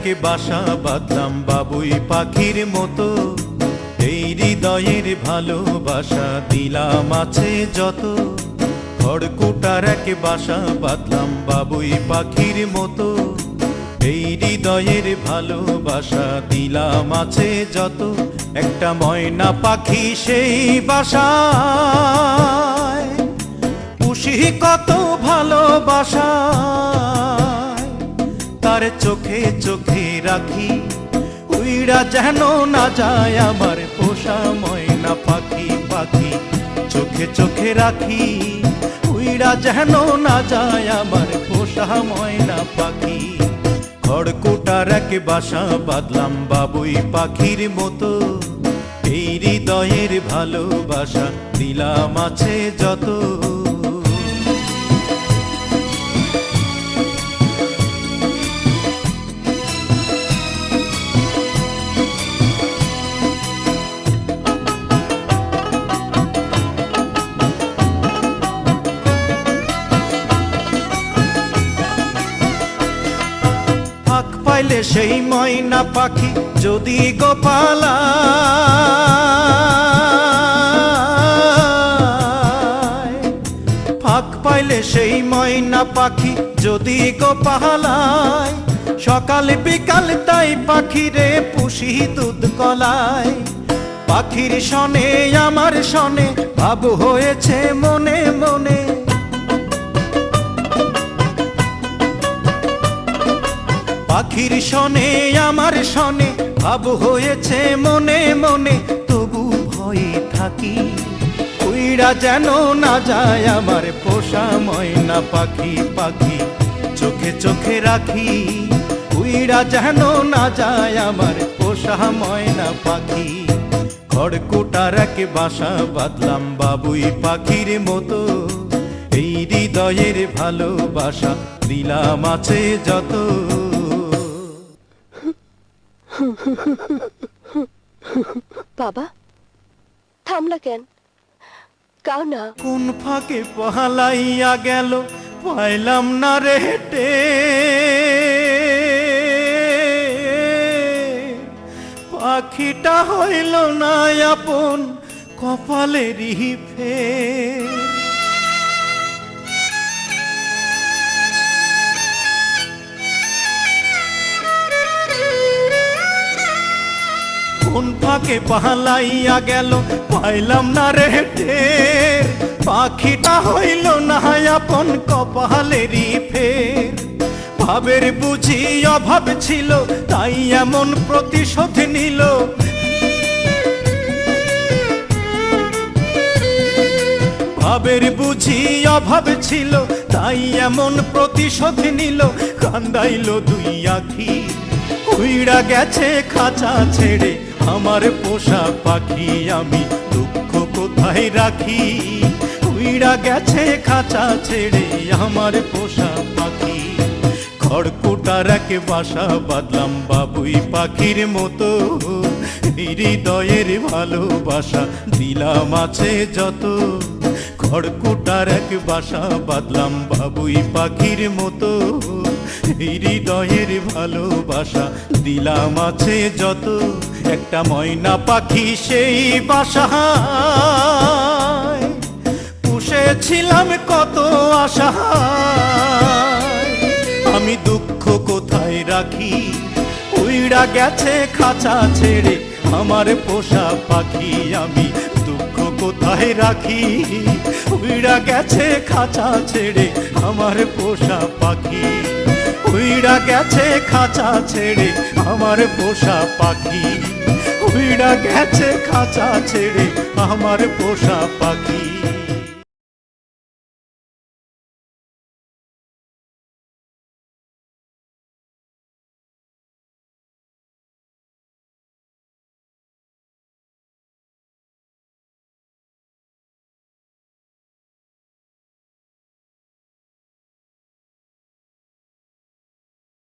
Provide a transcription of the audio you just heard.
এক বাসা বাঁধলাম বাবুই পাখির মতো, এই হৃদয়ের ভালোবাসা দিলাম আছে যত। খড়কুটার এক বাসা বাঁধলাম বাবুই পাখির মতো, এই হৃদয়ের ভালোবাসা দিলাম আছে যত। একটা ময়না পাখি সেই বাসায়, পুষি কত ভালোবাসা, তার চোখে চোখে রাখি, উইড়া যেন না যায় আমার পোষা ময়না পাখি। পাখি চোখে চোখে রাখি, উইড়া যেন না যায় আমার পোষা ময়না পাখি। খড়কুটার এক বাসা বাঁধলাম বাবুই পাখির মতো, এই হৃদয়ের ভালোবাসা দিলাম আছে যত। ফাঁক পাইলে সেই ময়না পাখি যদি গোপালা, ফাঁক পাইলে সেই ময়না পাখি যদি গোপালায়, সকাল বিকাল তাই পাখিরে পুষি দুধ কলায়। পাখির সনে আমার সনে ভাব হয়েছে মনে মনে, পাখির সনে আমার সনে ভাব হয়েছে মনে মনে। তবু ভয়ে থাকি, উইড়া যেন না যায় আমার পোষা ময়না পাখি। পাখি চোখে চোখে রাখি, উইড়া যেন না যায় আমার পোষা ময়না পাখি। খড়কুটার এক বাসা বাঁধলাম বাবুই পাখির মতো, এই হৃদয়ের ভালোবাসা দিলাম আছে যত। বাবা থামলা কেন? কাও না। কোন ফাঁকে পালাইয়া গেল পাইলাম না রে হেটে, পাখিটা হইল না আপন কপালেরই ফের। কোন ফাঁকে পালাইয়া গেল পাইলাম না রে টের, পাখিটা হইল না আপন কপালেরই ফের। ভাবের বুঝি অভাব ছিল তাই এমন প্রতিশোধ নিল, ভাবের বুঝি অভাব ছিল তাই এমন প্রতিশোধ নিল। কান্দাইল দুই আখি, উইড়া গেছে খাঁচা ছেড়ে আমার পোষা পাখি। আমি দুঃখ কোথায় রাখি, উইড়া গেছে খাঁচা ছেড়ে আমার পোষা পাখি। খড়কুটার এক বাসা বাঁধলাম বাবুই পাখির মতো, হৃদয়ের ভালোবাসা দিলাম আছে যত। খড়কুটার এক বাসা বাঁধলাম বাবুই পাখির মতো, হৃদয়ের ভালোবাসা দিলাম আছে যত। একটা ময়না পাখি সেই বাসায়, পুষেছিলাম কত আশা, আমি দুঃখ কোথায় রাখি, উইড়া গেছে খাঁচা ছেড়ে আমার পোষা পাখি। আমি দুঃখ কোথায় রাখি, উইড়া গেছে খাঁচা ছেড়ে আমার পোষা পাখি। উইড়া গেছে খাঁচা ছেড়ে আমার পোষা পাখি, উইড়া গেছে খাঁচা ছেড়ে আমার পোষা পাখি।